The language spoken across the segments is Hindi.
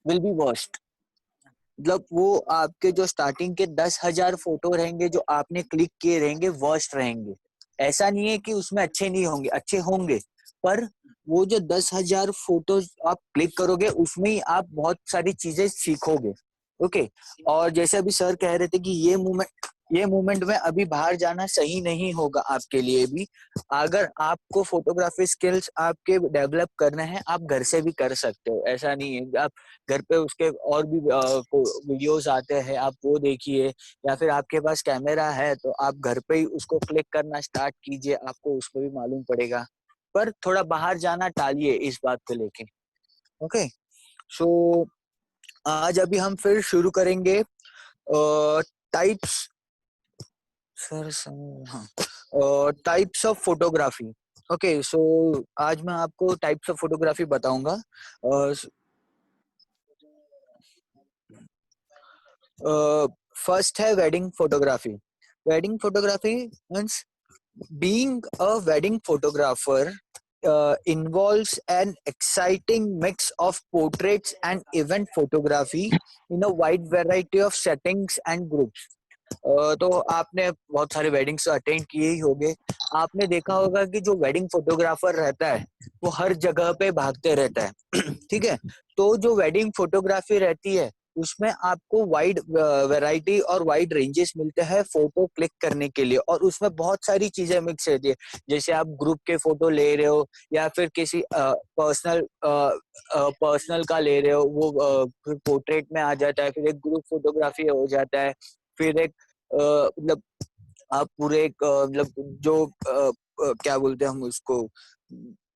Will be worst. मतलब वो आपके जो स्टार्टिंग के 10,000 फोटो रहेंगे जो आपने क्लिक किए रहेंगे वर्स्ट रहेंगे। ऐसा नहीं है कि उसमें अच्छे नहीं होंगे, अच्छे होंगे, पर वो जो 10,000 फोटोज आप क्लिक करोगे उसमें ही आप बहुत सारी चीजें सीखोगे। ओके। और जैसे अभी सर कह रहे थे कि ये मूवमेंट में अभी बाहर जाना सही नहीं होगा आपके लिए भी। अगर आपको फोटोग्राफी स्किल्स आपके डेवलप करने हैं आप घर से भी कर सकते हो, ऐसा नहीं है। आप घर पे उसके और भी वीडियोस आते हैं, आप वो देखिए, या फिर आपके पास कैमरा है तो आप घर पे ही उसको क्लिक करना स्टार्ट कीजिए, आपको उसको भी मालूम पड़ेगा। पर थोड़ा बाहर जाना टालिए इस बात को लेके। ओके। सो आज अभी हम फिर शुरू करेंगे टाइप्स, सर हाँ, टाइप्स ऑफ फोटोग्राफी। ओके। सो आज मैं आपको टाइप्स ऑफ फोटोग्राफी बताऊंगा। फर्स्ट है wedding photography. Wedding photography means being a wedding photographer involves an exciting mix of portraits and event photography in a wide variety of settings and groups. तो आपने बहुत सारे वेडिंग्स अटेंड किए ही होंगे। आपने देखा होगा कि जो वेडिंग फोटोग्राफर रहता है वो हर जगह पे भागते रहता है। ठीक है। तो जो वेडिंग फोटोग्राफी रहती है उसमें आपको वाइड वैरायटी और वाइड रेंजेस मिलते हैं फोटो क्लिक करने के लिए, और उसमें बहुत सारी चीजें मिक्स रहती है। जैसे आप ग्रुप के फोटो ले रहे हो या फिर किसी पर्सनल का ले रहे हो, वो फिर पोर्ट्रेट में आ जाता है, फिर एक ग्रुप फोटोग्राफी हो जाता है, फिर एक मतलब आप पूरे एक मतलब जो क्या बोलते हैं हम उसको,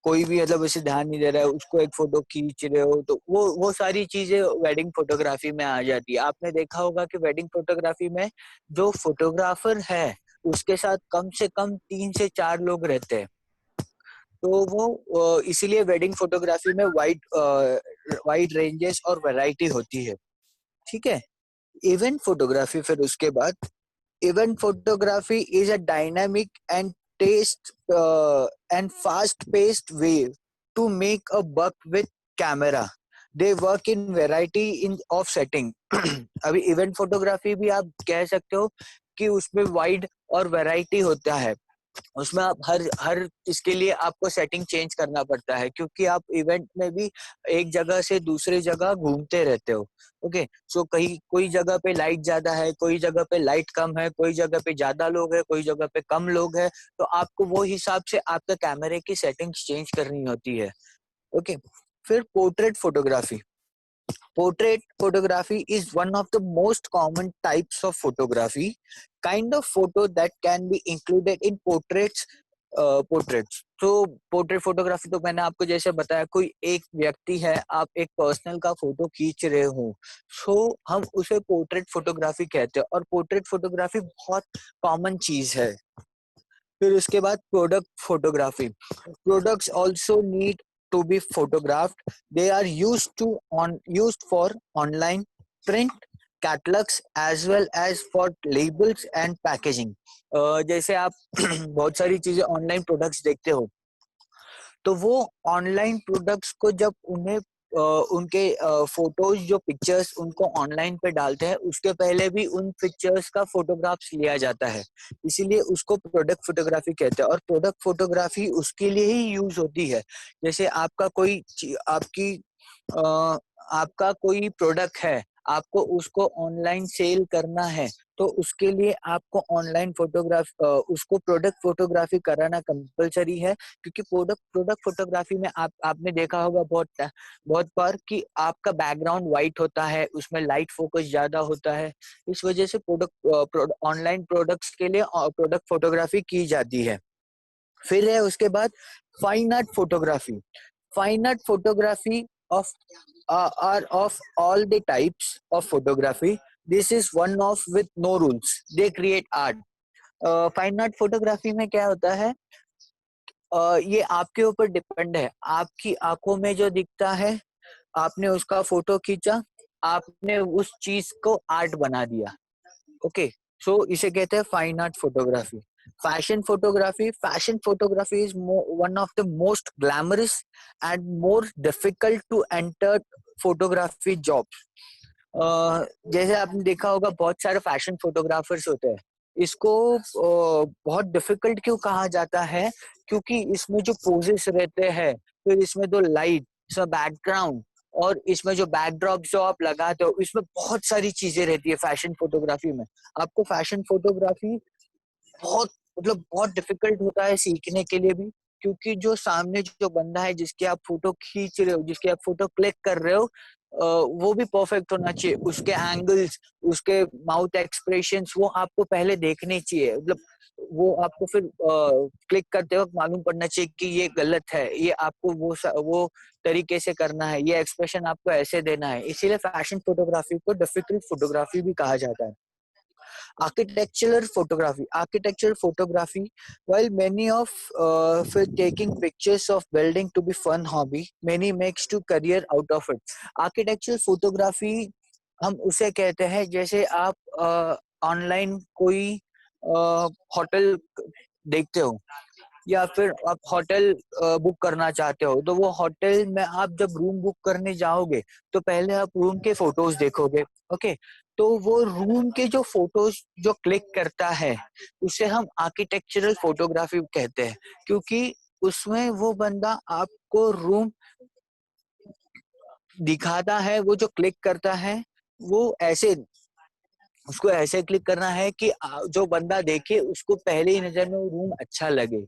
कोई भी मतलब ऐसे ध्यान नहीं दे रहा है उसको एक फोटो खींच रहे हो, तो वो सारी चीजें वेडिंग फोटोग्राफी में आ जाती है। आपने देखा होगा कि वेडिंग फोटोग्राफी में जो फोटोग्राफर है उसके साथ कम से कम 3 से 4 लोग रहते हैं। तो वो इसीलिए वेडिंग फोटोग्राफी में वाइड रेंजेस और वैरायटी होती है। ठीक है। इवेंट फोटोग्राफी फिर उसके बाद, event photography is a dynamic and taste and fast-paced way to make a buck with camera. They work in variety in of setting. अभी इवेंट फोटोग्राफी भी आप कह सकते हो कि उसमें वाइड और वैरायटी होता है। उसमें आप हर इसके लिए आपको सेटिंग चेंज करना पड़ता है, क्योंकि आप इवेंट में भी एक जगह से दूसरी जगह घूमते रहते हो। ओके। सो कहीं कोई जगह पे लाइट ज्यादा है, कोई जगह पे लाइट कम है, कोई जगह पे ज्यादा लोग है, कोई जगह पे कम लोग है, तो आपको वो हिसाब से आपके कैमरे की सेटिंग्स चेंज करनी होती है। ओके। फिर portrait photography. Portrait photography is one of the most common types of photography, kind of photo that can be included in portraits. तो पोर्ट्रेट फोटोग्राफी तो मैंने आपको जैसे बताया, कोई एक व्यक्ति है, आप एक पर्सनल का फोटो खींच रहे हो, सो हम उसे पोर्ट्रेट फोटोग्राफी कहते हैं, और पोर्ट्रेट फोटोग्राफी बहुत कॉमन चीज है। फिर उसके बाद product photography. Products also need to be photographed. They are used for online print catalogs as well as for labels and packaging। जैसे आप बहुत सारी चीजें ऑनलाइन प्रोडक्ट्स देखते हो, तो वो ऑनलाइन प्रोडक्ट्स को जब उन्हें उनके फोटोज जो पिक्चर्स उनको ऑनलाइन पे डालते हैं उसके पहले भी उन पिक्चर्स का फोटोग्राफ्स लिया जाता है, इसीलिए उसको प्रोडक्ट फोटोग्राफी कहते हैं। और प्रोडक्ट फोटोग्राफी उसके लिए ही यूज होती है, जैसे आपका कोई प्रोडक्ट है, आपको उसको ऑनलाइन सेल करना है, तो उसके लिए आपको ऑनलाइन उसको प्रोडक्ट फोटोग्राफी कराना कंपलसरी है। क्योंकि प्रोडक्ट फोटोग्राफी में आपने देखा होगा बहुत बहुत बार कि आपका बैकग्राउंड वाइट होता है, उसमें लाइट फोकस ज्यादा होता है, इस वजह से ऑनलाइन प्रोडक्ट्स के लिए प्रोडक्ट फोटोग्राफी की जाती है। फिर है उसके बाद fine art photography. Fine art photography of are of all the types of photography. This is one of with no rules. They create art. Fine art photography में क्या होता है, ये आपके ऊपर डिपेंड है। आपकी आंखों में जो दिखता है, आपने उसका फोटो खींचा, आपने उस चीज को आर्ट बना दिया। ओके। सो इसे कहते हैं fine art photography. Fashion photography is one of the most glamorous and more difficult to enter photography job. जैसे आपने देखा होगा बहुत सारे फैशन फोटोग्राफर्स होते हैं। इसको बहुत डिफिकल्ट क्यों कहा जाता है? क्योंकि इसमें जो पोजेस रहते हैं, फिर इसमें जो लाइट, इसमें बैकग्राउंड, और इसमें जो बैकड्रॉप जो आप लगाते हो, इसमें बहुत सारी चीजें रहती है फैशन फोटोग्राफी में। आपको फैशन फोटोग्राफी बहुत मतलब बहुत डिफिकल्ट होता है सीखने के लिए भी, क्योंकि जो सामने जो बंदा है जिसकी आप फोटो खींच रहे हो, जिसकी आप फोटो क्लिक कर रहे हो, वो भी परफेक्ट होना चाहिए। उसके एंगल्स, उसके माउथ एक्सप्रेशंस, वो आपको पहले देखने चाहिए। मतलब वो आपको फिर क्लिक करते वक्त मालूम पड़ना चाहिए कि ये गलत है, ये आपको वो तरीके से करना है, ये एक्सप्रेशन आपको ऐसे देना है। इसीलिए फैशन फोटोग्राफी को डिफिकल्ट फोटोग्राफी भी कहा जाता है। Architectural photography, while many of for taking pictures of building to be fun hobby, many makes to career out of it. Architectural photography हम उसे कहते हैं, जैसे आप ऑनलाइन कोई होटल देखते हो, या फिर आप होटल बुक करना चाहते हो, तो वो होटल में आप जब रूम बुक करने जाओगे तो पहले आप रूम के फोटोज देखोगे। ओके, तो वो रूम के जो फोटोज जो क्लिक करता है, उसे हम आर्किटेक्चरल फोटोग्राफी कहते हैं, क्योंकि उसमें वो बंदा आपको रूम दिखाता है, वो जो क्लिक करता है वो ऐसे, उसको ऐसे क्लिक करना है कि जो बंदा देखे उसको पहले ही नजर में वो रूम अच्छा लगे।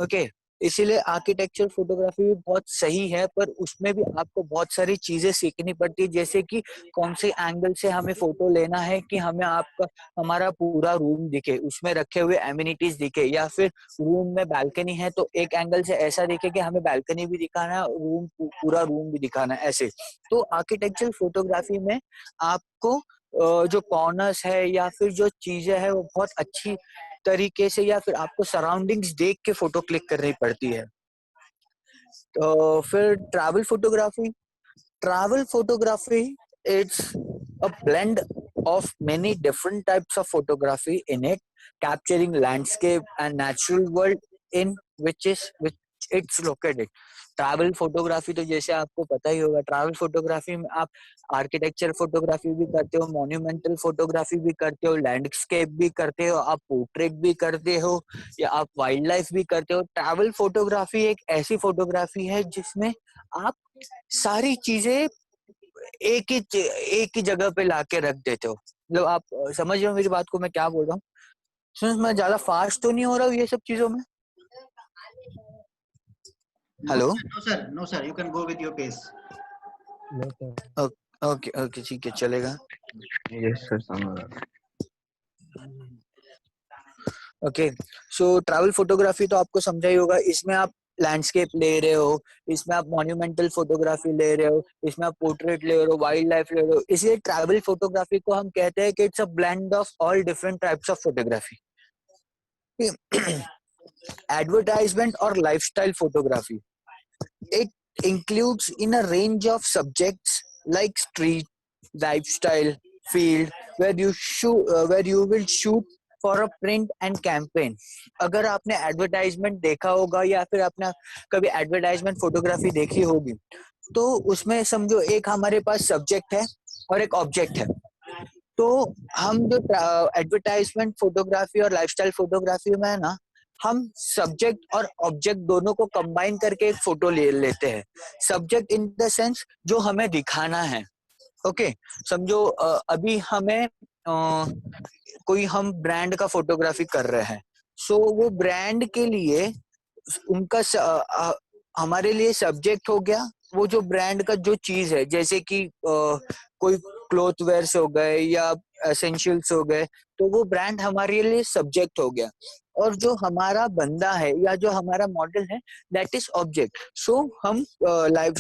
ओके, इसीलिए आर्किटेक्चर फोटोग्राफी भी बहुत सही है, पर उसमें भी आपको बहुत सारी चीजें सीखनी पड़ती है, जैसे कि कौन से एंगल से हमें फोटो लेना है कि हमें आपका हमारा पूरा रूम दिखे, उसमें रखे हुए एमिनिटीज दिखे, या फिर रूम में बालकनी है तो एक एंगल से ऐसा दिखे कि हमें बालकनी भी दिखाना है, रूम पूरा रूम भी दिखाना है, ऐसे। तो आर्किटेक्चर फोटोग्राफी में आपको जो कॉर्नर्स है या फिर जो चीजें है वो बहुत अच्छी तरीके से, या फिर आपको सराउंडिंग्स देख के फोटो क्लिक करनी पड़ती है। तो फिर travel photography it's a blend of many different types of photography in it, capturing landscape and natural world in which it's located. Travel photography तो जैसे आपको पता ही होगा, ट्रैवल फोटोग्राफी में आप आर्किटेक्चर फोटोग्राफी भी करते हो, मॉन्यूमेंटल फोटोग्राफी भी करते हो, लैंडस्केप भी करते हो, आप पोर्ट्रेट भी करते हो, या आप वाइल्ड लाइफ भी करते हो। ट्रैवल फोटोग्राफी एक ऐसी फोटोग्राफी है जिसमें आप सारी चीजें एक ही जगह पे लाके रख देते हो। मतलब आप समझ रहे हो मेरी बात को, मैं क्या बोल रहा हूँ? सुन, मैं ज्यादा फास्ट तो नहीं हो रहा हूँ ये सब चीजों में? No hello? sir, no sir, no sir, you can go with your pace. Okay okay, ठीक है, चलेगा। यस सर, समझ रहा। ओके, सो ट्रैवल फोटोग्राफी तो आपको समझा ही होगा। इसमें आप लैंडस्केप ले रहे हो, इसमें आप मॉन्यूमेंटल फोटोग्राफी ले रहे हो, इसमें आप पोर्ट्रेट ले रहे हो, वाइल्ड लाइफ ले रहे हो। इसलिए ट्रैवल फोटोग्राफी को हम कहते हैं कि it's a blend of all different types of photography. Advertisement और lifestyle photography, it includes in a range of subjects like street, lifestyle, field, where you will shoot for a print and campaign. अगर आपने एडवर्टाइजमेंट देखा होगा या फिर आपने कभी एडवर्टाइजमेंट फोटोग्राफी देखी होगी, तो उसमें समझो एक हमारे पास सब्जेक्ट है और एक ऑब्जेक्ट है। तो हम जो एडवर्टाइजमेंट फोटोग्राफी और लाइफस्टाइल फोटोग्राफी में है ना, हम सब्जेक्ट और ऑब्जेक्ट दोनों को कंबाइन करके एक फोटो ले लेते हैं। सब्जेक्ट इन द सेंस जो हमें दिखाना है। ओके, समझो अभी हमें कोई हम ब्रांड का फोटोग्राफी कर रहे हैं, सो वो ब्रांड के लिए उनका हमारे लिए सब्जेक्ट हो गया वो जो ब्रांड का जो चीज है, जैसे कि कोई क्लोथ वेयर्स हो गए या एसेंशियल्स हो गए, तो वो ब्रांड हमारे लिए सब्जेक्ट हो गया। और जो हमारा बंदा है या जो हमारा मॉडल है, दैट इज ऑब्जेक्ट। सो हम लाइव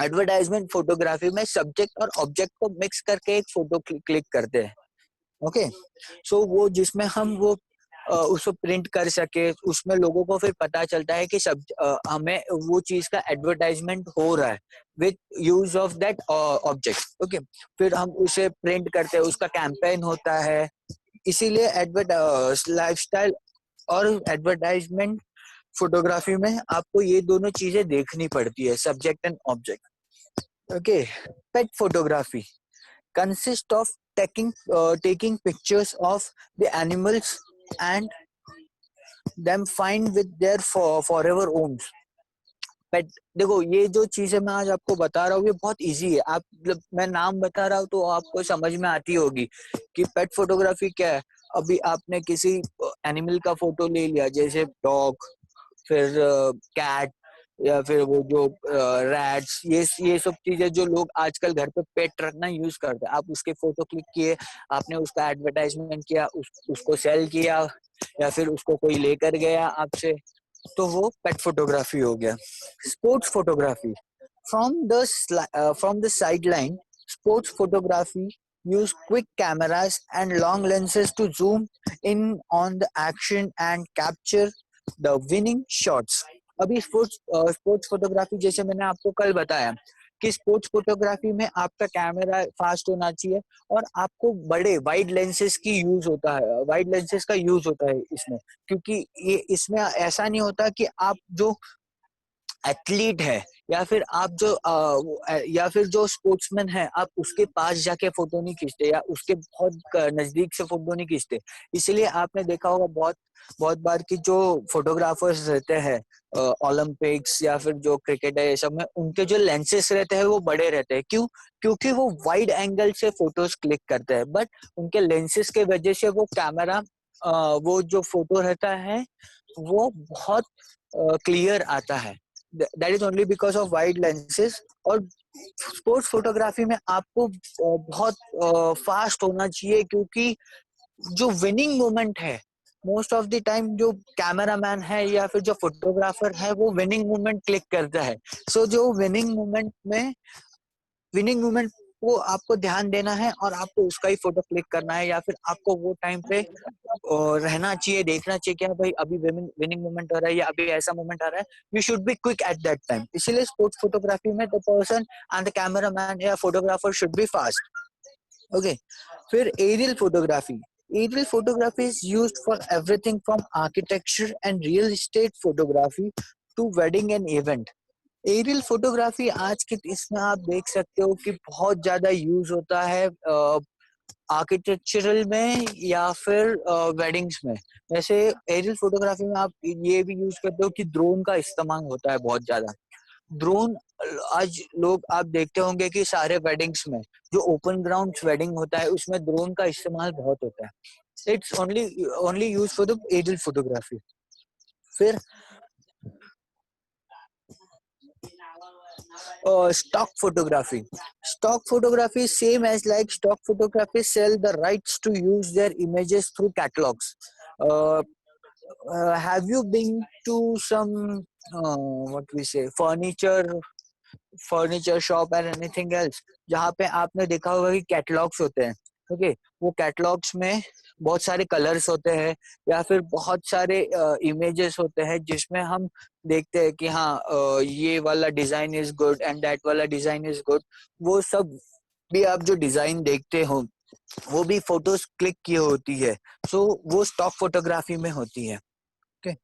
एडवर्टाइजमेंट फोटोग्राफी में सब्जेक्ट और ऑब्जेक्ट को मिक्स करके एक फोटो क्लिक करते हैं। ओके, सो वो जिसमें हम वो उसको प्रिंट कर सके, उसमें लोगों को फिर पता चलता है कि हमें वो चीज का एडवर्टाइजमेंट हो रहा है with use of that object. Okay, फिर हम उसे प्रिंट करते हैं, उसका कैंपेन होता है। इसीलिए लाइफस्टाइल और एडवर्टाइजमेंट फोटोग्राफी में आपको ये दोनों चीजें देखनी पड़ती है, subject and object. Okay, pet photography consists of taking pictures of the animals and them find with their forever homes. पेट देखो, ये जो चीजें मैं आज आपको बता रहा हूँ ये बहुत इजी है। आप मतलब मैं नाम बता रहा हूँ तो आपको समझ में आती होगी कि पेट फोटोग्राफी क्या है। अभी आपने किसी एनिमल का फोटो ले लिया, जैसे डॉग, फिर कैट, या फिर वो जो रैट्स, ये सब चीजें जो लोग आजकल घर पे पेट रखना यूज करते हैं। आप उसके फोटो क्लिक किए, आपने उसका एडवर्टाइजमेंट किया, उसको सेल किया, या फिर उसको कोई लेकर गया आपसे, तो वो पेट फोटोग्राफी हो गया। Sports photography from the sideline, sports photography use quick cameras and long lenses to zoom in on the action and capture the winning shots. अभी स्पोर्ट्स फोटोग्राफी, जैसे मैंने आपको कल बताया कि स्पोर्ट्स फोटोग्राफी में आपका कैमरा फास्ट होना चाहिए और आपको बड़े वाइड लेंसेज की यूज होता है, वाइड लेंसेज का यूज होता है इसमें। क्योंकि ये इसमें ऐसा नहीं होता कि आप जो एथलीट है या फिर आप जो या फिर जो स्पोर्ट्समैन है, आप उसके पास जाके फोटो नहीं खींचते या उसके बहुत नजदीक से फोटो नहीं खींचते। इसलिए आपने देखा होगा बहुत बहुत बार कि जो फोटोग्राफर्स रहते हैं ओलंपिक्स या फिर जो क्रिकेट है, ये सब में उनके जो लेंसेस रहते हैं वो बड़े रहते हैं। क्यों? क्योंकि वो वाइड एंगल से फोटोज क्लिक करते हैं, बट उनके लेंसेस के वजह से वो कैमरा वो जो फोटो रहता है वो बहुत क्लियर आता है। That is only because of wide lenses. और स्पोर्ट्स फोटोग्राफी में आपको बहुत फास्ट होना चाहिए, क्योंकि जो विनिंग मोमेंट है, मोस्ट ऑफ द टाइम जो कैमरामैन है या फिर जो फोटोग्राफर है वो विनिंग मोमेंट क्लिक करता है। सो जो विनिंग मोमेंट को आपको ध्यान देना है और आपको उसका ही फोटो क्लिक करना है, या फिर आपको वो टाइम पे रहना चाहिए, देखना चाहिए कि भाई अभी विनिंग मोमेंट हो रहा है या अभी ऐसा मोमेंट आ रहा है। You should be quick at that time. इसीलिए स्पोर्ट्स फोटोग्राफी में the person and the cameraman या photographer should be fast. Okay, फिर aerial photography. Aerial photography is used for everything from architecture and real estate photography to wedding and event. Aerial photography आज के इसमें आप देख सकते हो कि बहुत ज्यादा यूज होता है आर्किटेक्चरल में या फिर वेडिंग्स में। वैसे एरियल फोटोग्राफी में आप ये भी यूज करते हो कि ड्रोन का इस्तेमाल होता है बहुत ज्यादा। ड्रोन आज लोग आप देखते होंगे कि सारे वेडिंग्स में जो ओपन ग्राउंड वेडिंग होता है उसमें ड्रोन का इस्तेमाल बहुत होता है। It's only use for the aerial photography. फिर stock photography. Stock photography is same as like stock photography sell the rights to use their images through catalogs. Uh, have you been to some what we say furniture shop and anything else, जहाँ पे आपने देखा होगा कि कैटलॉग्स होते हैं। ओके, वो कैटलॉग्स में बहुत सारे कलर्स होते हैं या फिर बहुत सारे इमेजेस होते हैं जिसमें हम देखते हैं कि हाँ ये वाला design is good and that वाला डिजाइन इज गुड। वो सब भी आप जो डिजाइन देखते हो वो भी फोटोज क्लिक की होती है। सो वो स्टॉक फोटोग्राफी में होती है। Okay,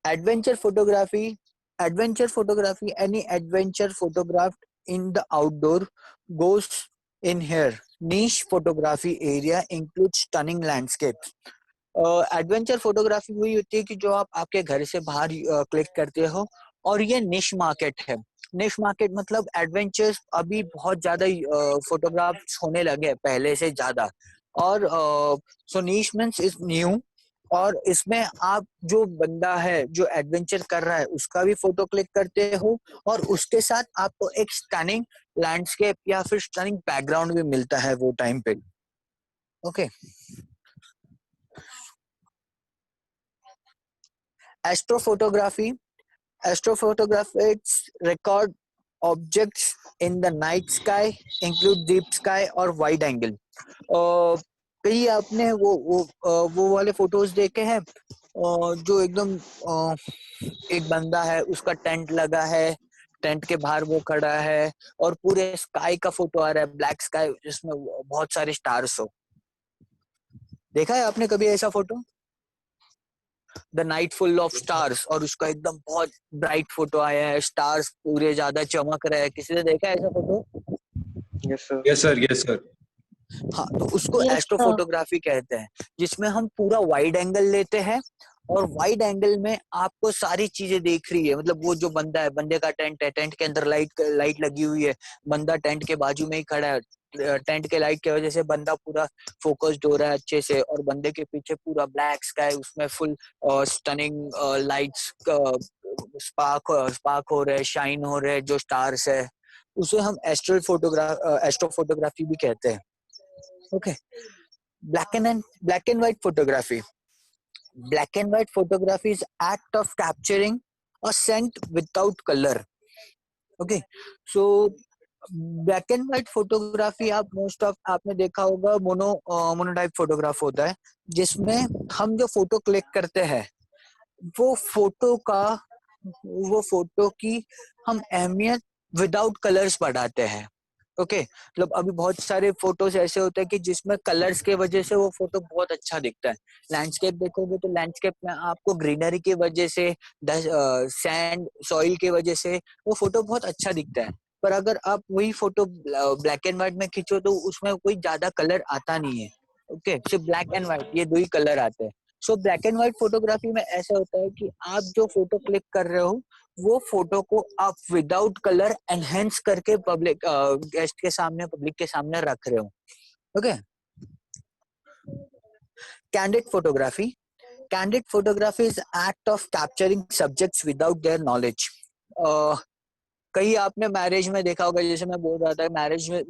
adventure photography. Any adventure photographed in the outdoor goes in here. Niche photography area includes stunning landscapes. Adventure photography वही होती है कि जो आप आपके घर से बाहर क्लिक करते हो, और ये निश मार्केट है। निश मार्केट मतलब एडवेंचर्स अभी बहुत ज्यादा फोटोग्राफ्स होने लगे पहले से ज्यादा। और सो निश मींस इज न्यू, और इसमें आप जो बंदा है जो एडवेंचर कर रहा है उसका भी फोटो क्लिक करते हो, और उसके साथ आपको एक स्टनिंग लैंडस्केप या फिर स्टनिंग बैकग्राउंड भी मिलता है वो टाइम पे। Okay, astrophotography. Astrophotography record objects in the night sky, include deep sky और wide angle. कहीं आपने वो वाले फोटोज देखे हैं जो एकदम एक बंदा है, उसका टेंट लगा है, टेंट के बाहर वो खड़ा है और पूरे स्काई का फोटो आ रहा है, ब्लैक स्काई जिसमें बहुत सारे स्टार्स हो। देखा है आपने कभी ऐसा photo? The night full of stars, और उसका एकदम बहुत ब्राइट फोटो आया है, स्टार्स पूरे ज्यादा चमक रहे हैं। किसी ने देखा है ऐसा photo? Yes, sir. Yes, sir. Yes, sir. हाँ, तो उसको Yes, एस्ट्रो sir. फोटोग्राफी कहते हैं, जिसमें हम पूरा वाइड एंगल लेते हैं और वाइड एंगल में आपको सारी चीजें दिख रही है। मतलब वो जो बंदा है, बंदे का टेंट है, टेंट के अंदर लाइट लगी हुई है, बंदा टेंट के बाजू में ही खड़ा है, टेंट के लाइट की वजह से बंदा पूरा फोकस्ड हो रहा है अच्छे से, और बंदे के पीछे पूरा ब्लैक स्काई, उसमें फुल स्टनिंग लाइट्स स्पार्क हो रहे हैं, शाइन हो रहे हैं जो स्टार्स है, उसे हम एस्ट्रो फोटोग्राफी भी कहते हैं। Okay, black and white photography. Black and white photography is act of capturing a scent without color. Okay, so black and white photography आप मोस्ट ऑफ आपने देखा होगा, मोनोटाइप फोटोग्राफ होता है, जिसमें हम जो फोटो क्लिक करते हैं वो फोटो की हम अहमियत विदाउट कलर्स बढ़ाते हैं। ओके, मतलब अभी बहुत सारे फोटोज ऐसे होते हैं कि जिसमें कलर्स के वजह से वो फोटो बहुत अच्छा दिखता है। लैंडस्केप देखोगे तो लैंडस्केप में आपको ग्रीनरी की वजह से, सैंड सॉइल की वजह से वो फोटो बहुत अच्छा दिखता है। पर अगर आप वही फोटो ब्लैक एंड व्हाइट में खींचो तो उसमें कोई ज्यादा कलर आता नहीं है। ओके, सिर्फ ब्लैक एंड व्हाइट ये दो ही कलर आते हैं। So black and white photography में ऐसा होता है कि आप जो फोटो क्लिक कर रहे हो वो फोटो को आप विदाउट कलर एनहेंस करके पब्लिक गेस्ट के सामने, पब्लिक के सामने रख रहे हो। Okay, candid photography. Candid photography is act of capturing subjects without their knowledge. कहीं आपने मैरिज में देखा होगा, जैसे मैं बोल रहा था,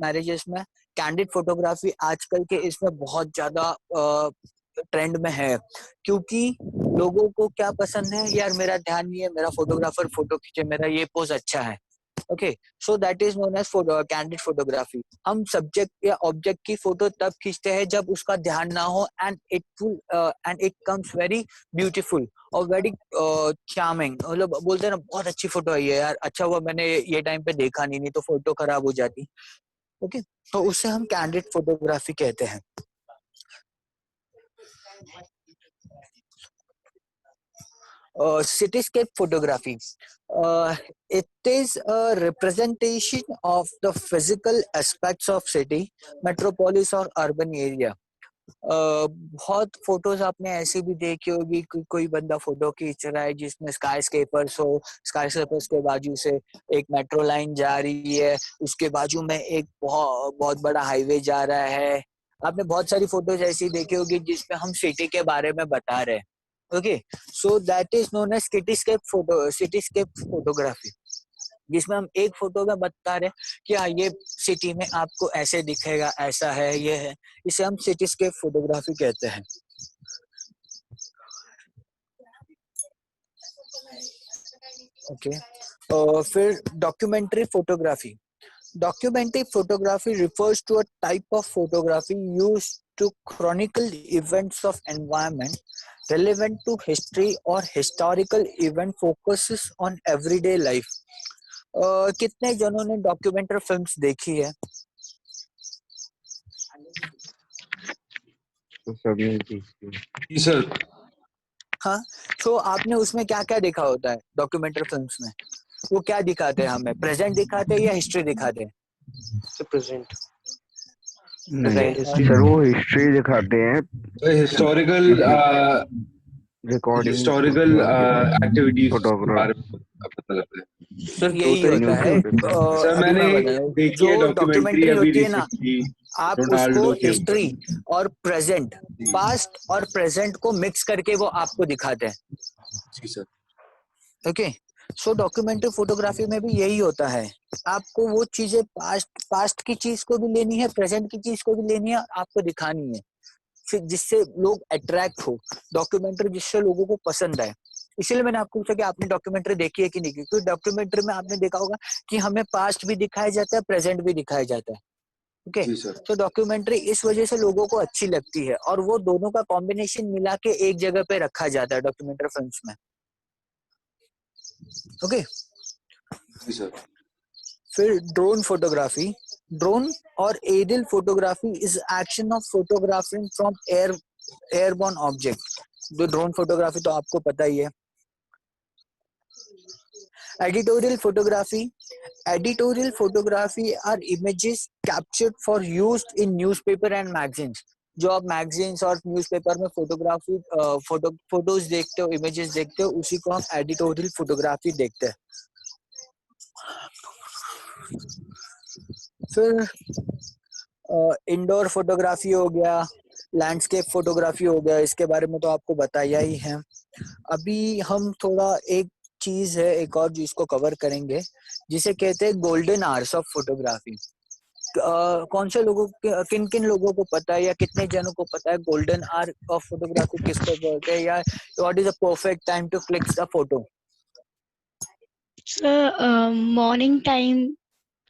मैरिजेस में कैंडिड फोटोग्राफी आजकल के इसमें बहुत ज्यादा ट्रेंड में है, क्योंकि लोगों को क्या पसंद है, यार मेरा ध्यान नहीं है, मेरा फोटोग्राफर फोटो खींचे, मेरा ये पोज अच्छा है। Okay, so that is known as candid photography. हम सब्जेक्ट या ऑब्जेक्ट की फोटो तब खींचते हैं जब उसका ध्यान ना हो, and it comes very beautiful और वेरी चार्मिंग। मतलब बोलते हैं ना, बहुत अच्छी फोटो आई है यार, अच्छा हुआ मैंने ये टाइम पे देखा नहीं तो फोटो खराब हो जाती। ओके, तो उससे हम कैंडिड फोटोग्राफी कहते हैं। Cityscape photography. It is a representation of the physical aspects of city, metropolis or urban area. बहुत फोटोज आपने ऐसी भी देखी होगी कि कोई बंदा फोटो खींच रहा है जिसमें स्काई स्केपर्स हो, स्काई स्केपर्स के बाजू से एक मेट्रो लाइन जा रही है, उसके बाजू में एक बहुत बड़ा हाईवे जा रहा है। आपने बहुत सारी फोटोज ऐसी देखी होगी जिसमें हम सिटी के बारे में बता रहे हैं। Okay, so that is known as cityscape photography, जिसमें हम एक फोटो में बता रहे हैं कि हाँ ये सिटी में आपको ऐसे दिखेगा, ऐसा है, ये है, इसे हम सिटीस्केप फोटोग्राफी कहते हैं। ओके, फिर documentary photography. Documentary photography refers to a type of photography used to chronicle events of environment relevant to history or historical event focuses on everyday life. कितने जनों ने डॉक्यूमेंट्री फिल्म्स देखी है? तो सबने देखी। Yes, sir. हाँ, तो आपने उसमें क्या क्या देखा होता है डॉक्यूमेंट्री फिल्म्स में? वो क्या दिखाते हैं हमें? प्रेजेंट दिखाते हैं या हिस्ट्री दिखाते हैं? प्रेजेंट नहीं सर, वो हिस्ट्री दिखाते हैं, The historical रिकॉर्डिंग activities के फोटोग्राफ। बारे में पता लगता है। सर यही होता है। सर अभी मैंने मैं बता रहा हूँ, देखी है जो डॉक्यूमेंट्री अभी होती है ना, रिसेंटली आप रोनाल्डो उसको के हिस्ट्री और प्रेजेंट, पास्ट और प्रेजेंट को मिक्स करके वो आपको दिखाते हैं। जी सर। ओके, सो डॉक्यूमेंट्री फोटोग्राफी में भी यही होता है, आपको वो चीजें पास्ट की चीज को भी लेनी है, प्रेजेंट की चीज को भी लेनी है, आपको दिखानी है, फिर जिससे लोग अट्रैक्ट हो, डॉक्यूमेंट्री जिससे लोगों को पसंद आए। इसीलिए मैंने आपको पूछा कि आपने डॉक्यूमेंट्री देखी है कि नहीं, क्योंकि डॉक्यूमेंट्री में आपने देखा होगा कि हमें पास्ट भी दिखाया जाता है, प्रेजेंट भी दिखाया जाता है। ओके, जी सर। तो डॉक्यूमेंट्री इस वजह से लोगों को अच्छी लगती है, और वो दोनों का कॉम्बिनेशन मिला के एक जगह पे रखा जाता है डॉक्यूमेंट्री फिल्म्स में। ओके, जी सर। फिर ड्रोन फोटोग्राफी। ड्रोन और aerial photography is action of photographing from airborne object. जो ड्रोन फोटोग्राफी तो आपको पता ही है। Editorial photography. Editorial photography are images captured for use in newspaper and magazines. जो आप मैगजीन्स और न्यूज़पेपर में फोटोज देखते हो, इमेजेस देखते हो, उसी को हम एडिटोरियल फोटोग्राफी देखते हैं। फिर इंडोर फोटोग्राफी हो गया, लैंडस्केप फोटोग्राफी हो गया, इसके बारे में तो आपको बताया ही है। अभी हम थोड़ा एक चीज है, एक और जिसको कवर करेंगे, जिसे कहते हैं गोल्डन आवर्स ऑफ फोटोग्राफी। कौन से लोगों किन किन लोगों को पता है या कितने जनों को पता है गोल्डन आवर ऑफ फोटोग्राफी किसको बोलते हैं, या what is the perfect time to click the photo? Sir, morning time,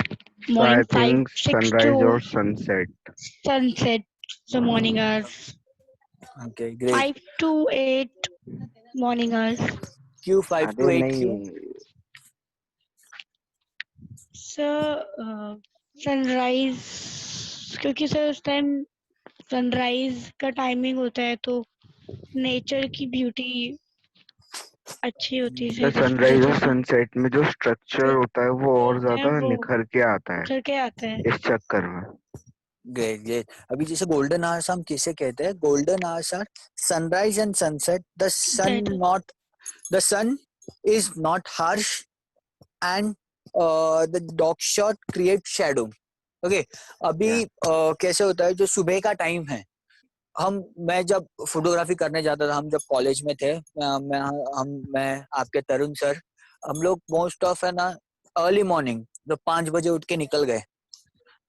So I morning 5, think 6 sunrise to or sunset. sunset. So morning hours, okay great. 5 to 8 morning hours. क्यों 5 to अरे 8 क्यों? नहीं, सर सनराइज, क्योंकि सर उस टाइम सनराइज का टाइमिंग होता है तो नेचर की ब्यूटी अच्छी होती है तो सर, जिस सनराइज वजह और से सनसेट में जो स्ट्रक्चर होता है वो और होता है ज्यादा वो निखर के आता है उतर के आता है। इस चक्कर में। Great great. अभी जैसे गोल्डन आवर्स हम किसे कहते हैं? Golden hours are sunrise and sunset. The sun is not harsh and the dog shot create shadow. Okay, अभी कैसे होता है, जो सुबह का टाइम है, मैं जब फोटोग्राफी करने जाता था, हम जब कॉलेज में थे, मैं आपके तरुण सर, हम लोग मोस्ट ऑफ है ना अर्ली मॉर्निंग तो 5 बजे उठ के निकल गए।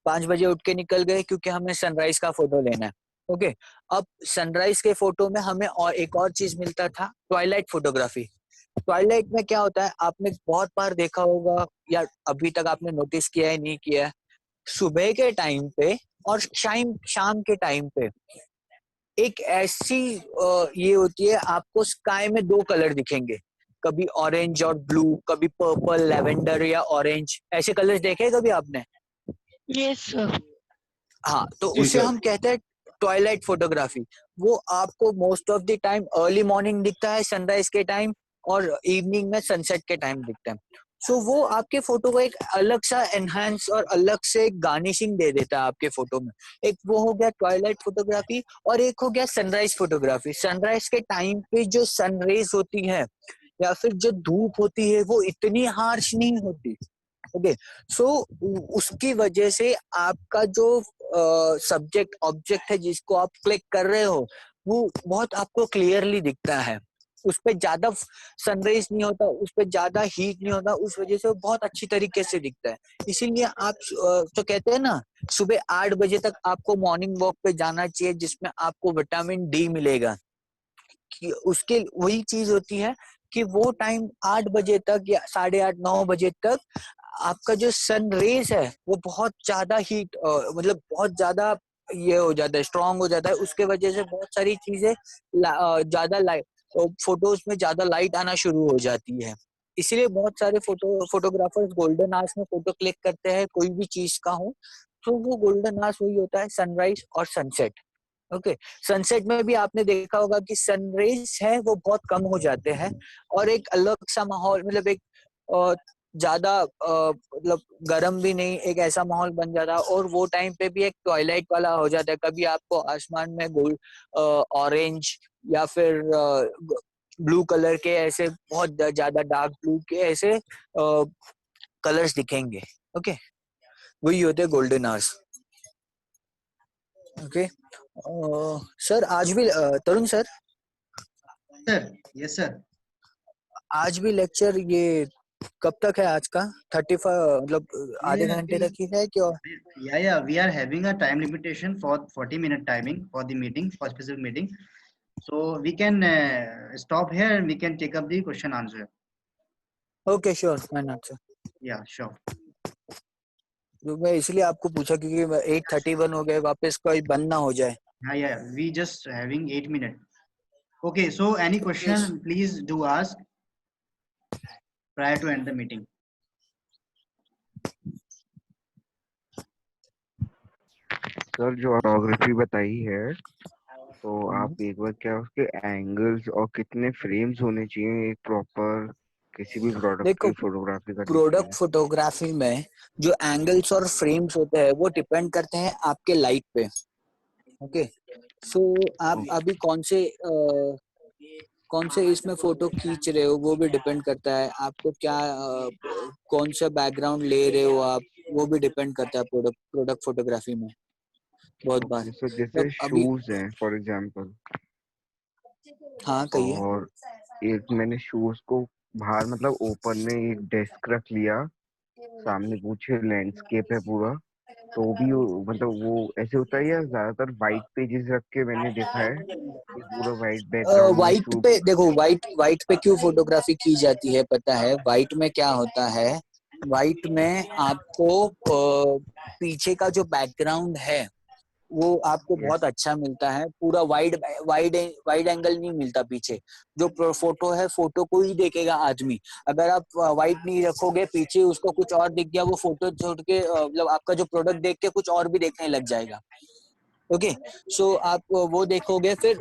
5 बजे उठ के निकल गए क्योंकि हमें सनराइज का फोटो लेना है। ओके, अब सनराइज के फोटो में हमें और एक और चीज मिलता था, ट्वाइलाइट फोटोग्राफी। ट्वाइलाइट में क्या होता है, आपने बहुत बार देखा होगा या अभी तक आपने नोटिस किया है नहीं किया है, सुबह के टाइम पे और शाम के टाइम पे एक ऐसी ये होती है, आपको स्काई में 2 कलर दिखेंगे, कभी ऑरेंज और ब्लू, कभी पर्पल, लेवेंडर या ऑरेंज, ऐसे कलर्स देखे कभी आपने? Yes sir. हाँ, तो जी उसे सर। हम कहते हैं ट्वाइलाइट फोटोग्राफी। वो आपको most of the time early morning दिखता है सनराइज के टाइम, और इवनिंग में सनसेट के टाइम दिखता है। सो वो आपके फोटो को एक अलग सा एनहांस और अलग से गार्निशिंग दे देता है आपके फोटो में। एक वो हो गया ट्वाइलाइट फोटोग्राफी, और एक हो गया सनराइज फोटोग्राफी। सनराइज के टाइम पे जो सनरेज होती है या फिर जो धूप होती है वो इतनी हार्श नहीं होती। ओके, सो उसकी वजह से आपका जो सब्जेक्ट ऑब्जेक्ट है जिसको आप क्लिक कर रहे हो, वो बहुत आपको क्लियरली दिखता है। उस पे ज्यादा सनरेज नहीं होता, उस पे ज्यादा हीट नहीं होता, उस वजह से वो बहुत अच्छी तरीके से दिखता है। इसीलिए आप तो कहते हैं ना, सुबह 8 बजे तक आपको मॉर्निंग वॉक पे जाना चाहिए, जिसमें आपको विटामिन डी मिलेगा। कि उसके वही चीज होती है कि वो टाइम 8 बजे तक या 8:30 9 बजे तक आपका जो सन रेज है वो बहुत ज्यादा हीट, मतलब बहुत ज्यादा ये हो जाता है, स्ट्रांग हो जाता है। उसके वजह से बहुत सारी चीजें ज्यादा लाइट, फोटोज में ज्यादा लाइट आना शुरू हो जाती है। इसीलिए बहुत सारे फोटोग्राफर्स गोल्डन आवर्स में फोटो क्लिक करते हैं, कोई भी चीज का हो तो वो गोल्डन आवर्स वही होता है, सनराइज और सनसेट। ओके, सनसेट में भी आपने देखा होगा कि सनरेज है वो बहुत कम हो जाते हैं, और एक अलग सा माहौल, मतलब एक ज्यादा मतलब गर्म भी नहीं, एक ऐसा माहौल बन जाता है, और वो टाइम पे भी एक ट्वाइलाइट वाला हो जाता है। कभी आपको आसमान में गोल्ड, ऑरेंज या फिर ब्लू कलर के, ऐसे बहुत ज्यादा डार्क ब्लू के ऐसे कलर्स दिखेंगे। ओके, वही होते हैं गोल्डन आवर्स। ओके सर, आज भी तरुण सर, Sir, yes, sir. आज भी लेक्चर ये कब तक है आज का? 35 मतलब आधे Yeah, घंटे तक ही है क्या? yeah. We are having a time limitation for 40-minute timing for the meeting, for specific meeting. So we can stop here and we can take up the question answer. Okay sure, why not sir. Yeah, sure. तो मैं इसलिए आपको पूछा क्योंकि 8:31 हो गए, वापस कोई बंद ना हो जाए। Yeah. We just having 8 minutes. Okay. So any question, please do ask prior to end the meeting. Sir जो ऑटोग्राफी बताई है तो आप एक बार क्या उसके एंगल्स और कितने फ्रेम्स होने चाहिए एक प्रॉपर किसी भी प्रोडक्ट देखो की फोटोग्राफी करने के प्रोडक्ट लिए? फोटोग्राफी में जो एंगल्स और फ्रेम्स होते हैं वो डिपेंड करते हैं आपके लाइट पे। ओके, सो आप अभी कौन से इसमें फोटो खींच रहे हो वो भी डिपेंड करता है। आपको क्या कौन सा बैकग्राउंड ले रहे हो आप, वो भी डिपेंड करता है प्रोडक्ट फोटोग्राफी में बहुत बार। ओके, सो जैसे मतलब अभी शूज हैं फॉर एग्जांपल, हाँ कहिए। और एक मैंने शूज को बाहर मतलब ओपन में एक डेस्क रख लिया, सामने पूछे लैंडस्केप है पूरा, तो भी मतलब वो ऐसे होता है या ज्यादातर वाइट पेजेस रख के मैंने देखा है कि पूरा वाइट बैकग्राउंड में वाइट शूज। पे देखो, वाइट पे क्यों फोटोग्राफी की जाती है पता है? वाइट में क्या होता है, वाइट में आपको पीछे का जो बैकग्राउंड है वो आपको यस। बहुत अच्छा मिलता है। पूरा वाइड वाइड वाइड एंगल नहीं मिलता पीछे। जो फोटो है फोटो को ही देखेगा आदमी। अगर आप वाइड नहीं रखोगे पीछे, उसको कुछ और दिख गया, वो फोटो छोड़ के मतलब आपका जो प्रोडक्ट देख के कुछ और भी देखने लग जाएगा। ओके, सो आप वो देखोगे, फिर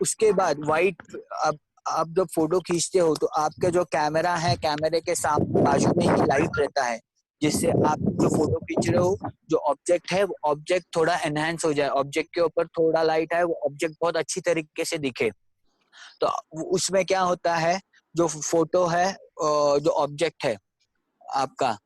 उसके बाद वाइट आप जब फोटो खींचते हो तो आपका जो कैमरा है, कैमरे के सामने बाजू में ही लाइट रहता है, जिससे आप जो फोटो खींच रहे हो, जो ऑब्जेक्ट है वो ऑब्जेक्ट थोड़ा एनहांस हो जाए, ऑब्जेक्ट के ऊपर थोड़ा लाइट है, वो ऑब्जेक्ट बहुत अच्छी तरीके से दिखे। तो उसमें क्या होता है, जो फोटो है जो ऑब्जेक्ट है आपका,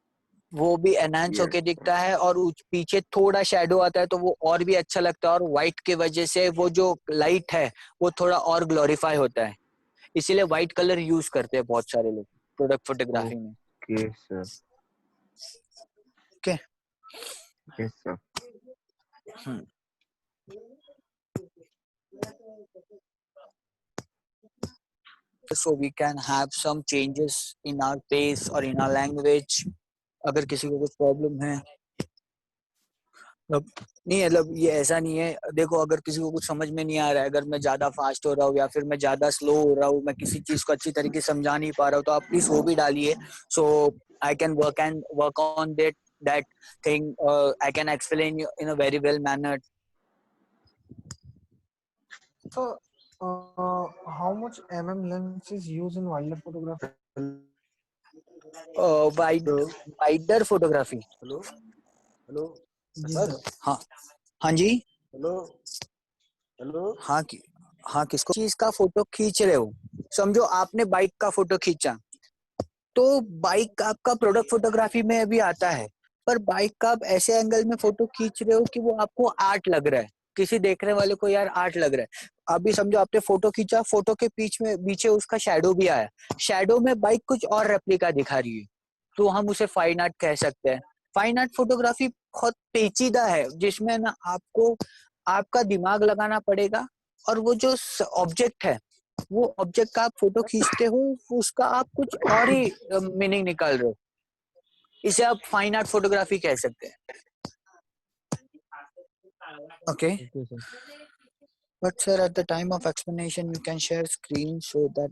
वो भी एनहांस होके यस। दिखता है, और पीछे थोड़ा शेडो आता है तो वो और भी अच्छा लगता है, और व्हाइट की वजह से वो जो लाइट है वो थोड़ा और ग्लोरीफाई होता है। इसीलिए व्हाइट कलर यूज करते हैं बहुत सारे लोग प्रोडक्ट फोटोग्राफी में। Okay sir. Okay, yes sir. so we can have some changes in our pace or in our language। अगर किसी को कुछ प्रॉब्लम है, मतलब नहीं, मतलब ये ऐसा नहीं है। देखो, अगर किसी को कुछ समझ में नहीं आ रहा है, अगर मैं ज्यादा फास्ट हो रहा हूँ या फिर मैं ज्यादा स्लो हो रहा हूँ, मैं किसी चीज को अच्छी तरीके से समझा नहीं पा रहा हूँ, तो आप प्लीज वो भी डालिए। So I can work on that thing. I can explain you in a very well manner. So, how much lens is used in wildlife photography? Wider photography. Hello hello ji sir. Sir. हाँ हाँ जी। हेलो हेलो हाँ हाँ, किसको चीज का फोटो खींच रहे हो? समझो आपने बाइक का फोटो खींचा, तो बाइक आपका प्रोडक्ट फोटोग्राफी में भी आता है, पर बाइक का आप ऐसे एंगल में फोटो खींच रहे हो कि वो आपको आर्ट लग रहा है, किसी देखने वाले को यार आर्ट लग रहा है। अभी समझो आपने फोटो खींचा, फोटो के पीछे उसका शैडो भी आया, शैडो में बाइक कुछ और रेप्लिका दिखा रही है, तो हम उसे फाइन आर्ट कह सकते हैं। फाइन आर्ट फोटोग्राफी बहुत पेचीदा है, जिसमें ना आपको आपका दिमाग लगाना पड़ेगा, और वो जो ऑब्जेक्ट है, वो ऑब्जेक्ट का आप फोटो खींचते हो, उसका आप कुछ और ही मीनिंग निकाल रहे हो। इसे आप फाइन आर्ट फोटोग्राफी कह सकते हैं। Okay, Okay, sir. but sir, at the time of explanation you can share screen so that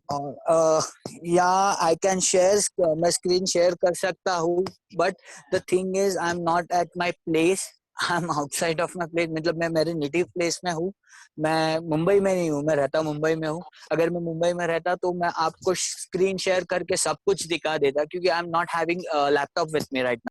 yeah, I can share, मैं screen share कर सकता हूँ, but the thing is I'm not at my place, I'm outside of my place। मतलब मैं मेरे नेटिव प्लेस में हूँ, मैं मुंबई में नहीं हूँ, मैं रहता मुंबई में हूँ। अगर मैं मुंबई में रहता तो मैं आपको स्क्रीन शेयर करके सब कुछ दिखा देता, क्योंकि I am not having laptop with me right.